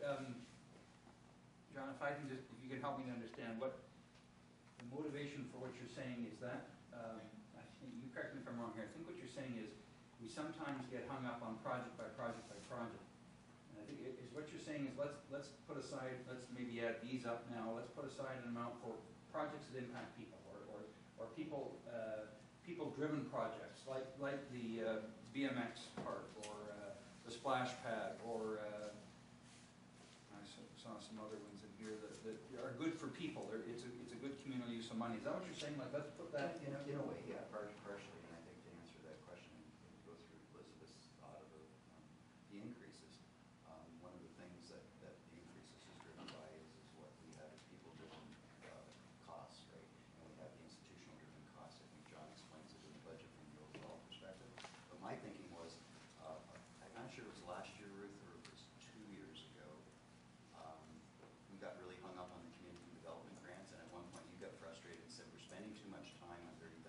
John, if I can just, if you can help me to understand what the motivation for what you're saying is that, I think, you correct me if I'm wrong here, I think what you're saying is we sometimes get hung up on project by project by project. And I think is what you're saying is let's put aside, let's maybe add these up now, let's put aside an amount for projects that impact people or people, people-driven projects like the BMX park or the splash pad or I saw some other ones in here that are good for people. It's a good communal use of money. Is that what you're saying? Like, let's put that in a way, yeah, partially. And I think to answer that question and go through Elizabeth's thought of the increases. One of the things that the increases is driven by is what we have people-driven costs, right? And we have the institutional-driven costs. I think John explains it in the budget from the overall perspective. But my thinking was, I'm not sure it was last year, Ruth, or it was 2 years ago. We got really hung up on the community development grants, and at one point you got frustrated and said, we're spending too much time on $30,000.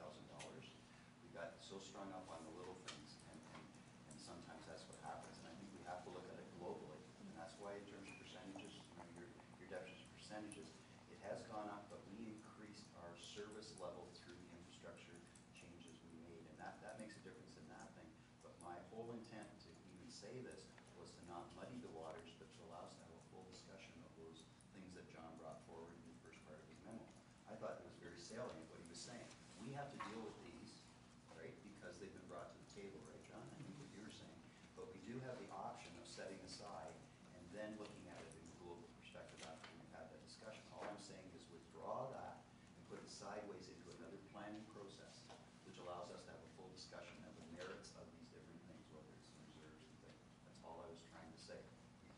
We got so strung up on the little things, and sometimes that's what happens. And I think we have to look at it globally, and that's why in terms of percentages, your deficit percentages, it has gone up, but we increased our service level through the infrastructure changes we made, and that makes a difference in that thing. But my whole intent to even say this was to not muddy the waters, but to allow us to have a full discussion of those things that John brought forward in the first part of his memo. I thought it was very salient what he was saying. We have to deal with these, right, because they've been brought to the table, right, John? I think what you were saying. But we do have the option of setting aside and then looking at it in a global perspective after we've had that discussion. All I'm saying is withdraw that and put it sideways into another planning process, which allows us to have a full discussion of the merits of these different things, whether it's reserves and things. That's all I was trying to say.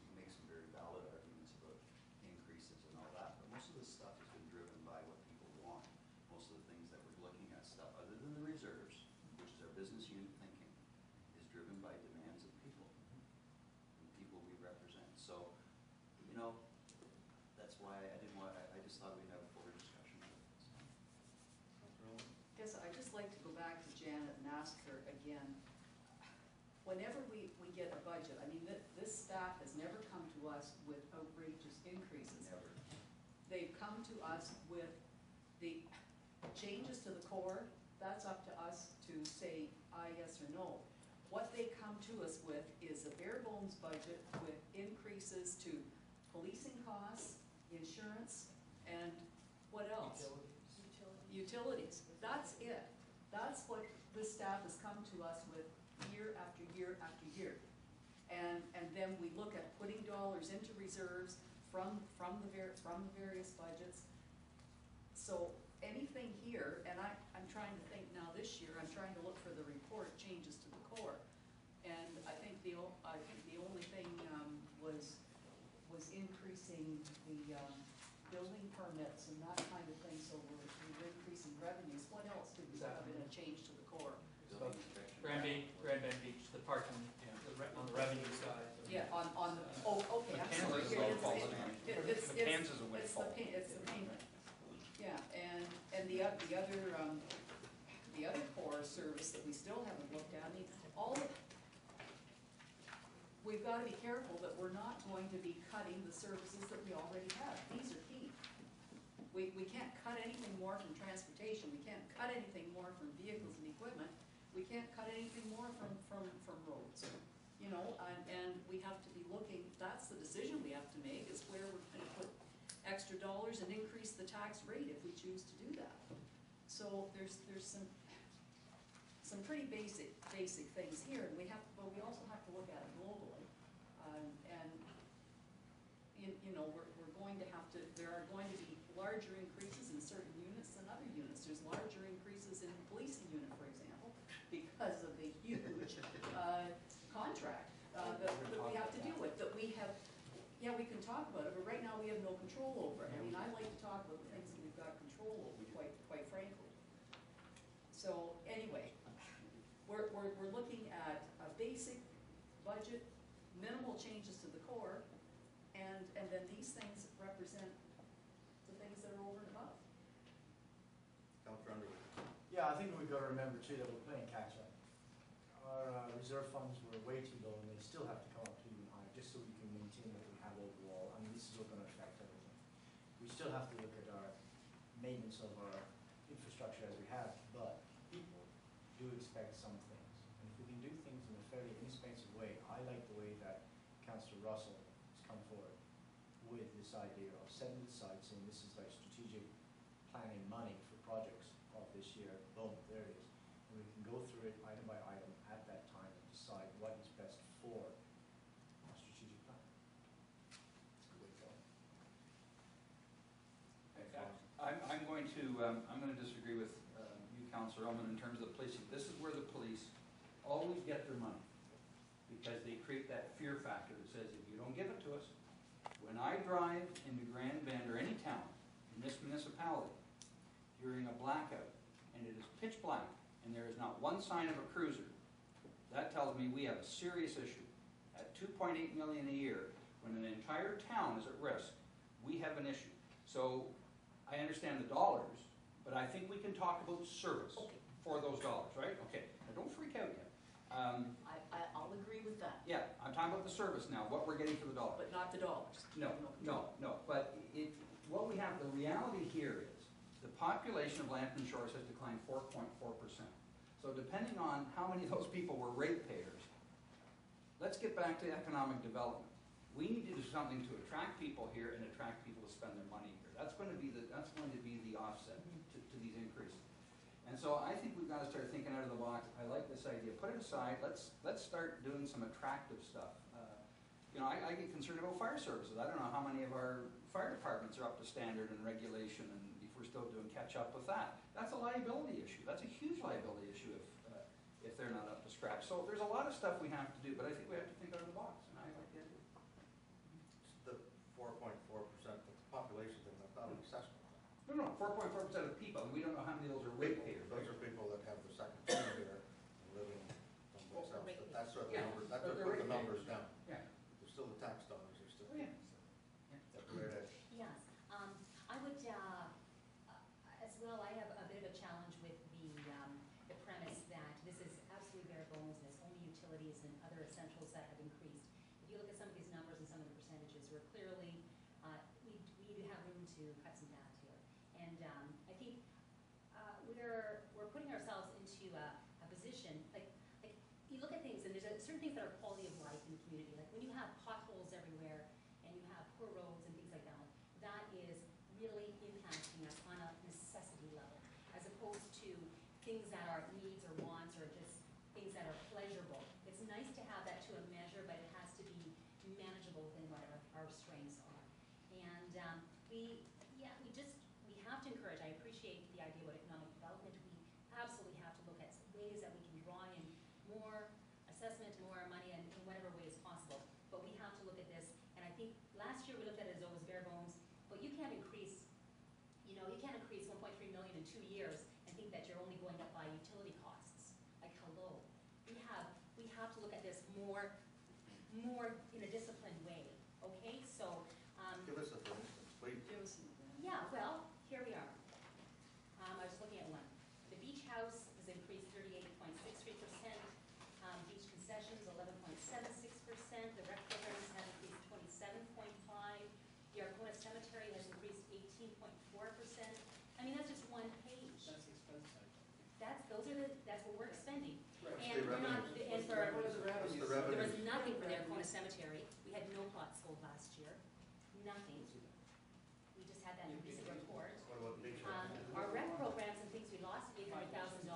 You make some very valid arguments about increases and all that, but most of this stuff has been driven by what people want. Most of the things that we're looking at, stuff other than the reserves, which is our business unit thinking, is driven by demands of people and people we represent. So, you know, that's why I didn't want. I just thought we'd have a fuller discussion. Yes, I'd just like to go back to Janet and ask her again. Whenever we get a budget, I mean, this staff has never come to us with outrageous increases. Never. They've come to us with the changes to the core. That's up to us to say aye, yes, or no. What they come to us with is a bare bones budget with increases to policing costs, insurance, and what else? Utilities. That's it. That's what this staff has come to us with year after year after year. And then we look at putting dollars into reserves from the various budgets. So anything here, and I'm trying to think now this year, I'm trying to look for the report changes to the core. And I think the only thing was increasing the building permits and that kind of thing, so we're increasing revenues. What else did we have in a change to the core? Grand Bend Beach, the parking, on the revenue side. Yeah, on the, oh, okay, I'm sorry. It's the payment. Yeah, and the other core service that we still haven't looked at, I mean, we've got to be careful that we're not going to be cutting the services that we already have. These are key. We can't cut anything more from transportation. We can't cut anything more from vehicles and equipment. We can't cut anything more from roads. You know, and we have to be looking, that's the decision we have to make, is where we're going to put extra dollars and increase the tax rate if we choose to do that. So there's some pretty basic things here, and but we also have to look at it globally. And you know, we're going to have to. There are going to be larger increases in certain units than other units. There's larger increases in the policing unit, for example, because of the huge contract that we have to deal with. That we have. Yeah, we can talk about it, but right now we have no control over it. I mean, I like to talk about the things that we've got control over, quite frankly. So anyway, we're looking at a basic budget, minimal changes to the core, and then these things represent the things that are over and above. Yeah, I think we've got to remember too that we're playing catch up. Our reserve funds were way too low, and they still have to come up to even higher just so we can maintain what we have overall. I mean, this is all gonna affect everything. We still have to look at our maintenance of our infrastructure as we have, but people do expect some things. And if we can do things in a fairly inexpensive way, I like the way that Councillor Russell has come forward with this idea of setting it aside, saying this is like strategic planning money for projects of this year, boom, there it is. And we can go through it item by item at that time and decide what is best for our strategic plan. It's a good way to go. I'm going to disagree with you, Councillor Ullman, in terms of the policing. This is where the police always get their money, because they create that fear factor that says, if you don't give it to us, when I drive into Grand Bend or any town in this municipality during a blackout, and it is pitch black, and there is not one sign of a cruiser, that tells me we have a serious issue. At 2.8 million a year, when an entire town is at risk, we have an issue. So I understand the dollars, but I think we can talk about service for those dollars, right? Okay, now don't freak out yet. I'll agree with that, Yeah, I'm talking about the service now, what we're getting for the dollar. but not the dollars. No, but what we have, the reality here is, the population of Lambton Shores has declined 4.4%. So depending on how many of those people were ratepayers, let's get back to economic development. We need to do something to attract people here and attract people to spend their money here. That's going to be the offset to these increases. And so I think we've got to start thinking out of the box. I like this idea. Put it aside. Let's start doing some attractive stuff. I get concerned about fire services. I don't know how many of our fire departments are up to standard and regulation, and if we're still doing catch up with that. That's a liability issue. That's a huge liability issue if they're not up to scratch. So there's a lot of stuff we have to do, but I think we have to think out of the box, and I like the idea. The 4.4%, the population thing, that's not an assessment. No, 4.4% of people, and we don't know how many of those are ratepayers. Those are people that have the second home here and living someplace else. But that's what the Yeah, numbers, that's they're what put the ratepayers. numbers down. Yeah. There's still the tax dollars, there's still. Oh, yeah. That's where it is. Yes, I would, as well, I have a bit of a challenge with the premise that this is absolutely bare bones, there's only utilities and other essentials that have increased. If you look at some of these numbers and some of the percentages, we're clearly, we do have room to cut some fat here. And I think we're putting ourselves into a position, like you look at things and there's certain things that are quality of life in the community. Like when you have potholes everywhere and you have poor roads and things like that, that is really impacting us on a necessity level, as opposed to things that are needs or wants or just things that are pleasurable. It's nice to have that to a measure, but it has to be manageable within what our strengths are. And we have to encourage, I appreciate the idea about economic development. We absolutely have to look at ways that we can draw in more assessment, more money in whatever way is possible. But we have to look at this, and I think last year we looked at it as though it was bare bones, but you can't increase, you can't increase 1.3 million in 2 years and think that you're only going up by utility costs. Like, hello. We have to look at this more in a disciplined way, okay? So, Give us a for instance, please. Give us an example. yeah, well, here we are. I was looking at one. The beach house has increased 38.63%. Beach concessions, 11.76%. The rec programs have increased 27.5%. The Arcona Cemetery has increased 18.4%. I mean, that's just one page. That's expensive. That's what we're expending. What's And the we're not, revenue? and for, What's the there was revenue? nothing for the Arcona Cemetery. We had no plots sold last year. Nothing. We just had that recent report. What about the beach? Our rec programs and things, we lost $800,000.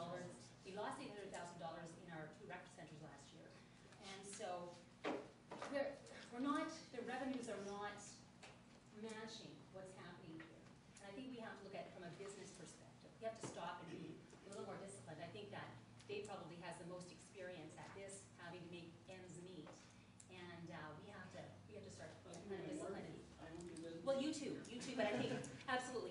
We lost $800,000 in our 2 rec centers last year. And so we're not, the revenues are not matching what's happening here. And I think we have to look at it from a business perspective. We have to stop and be a little more disciplined. I think that Dave probably has the most experience at this, having to make ends meet. And we have to start kind of disciplining. Well, you too, but I think absolutely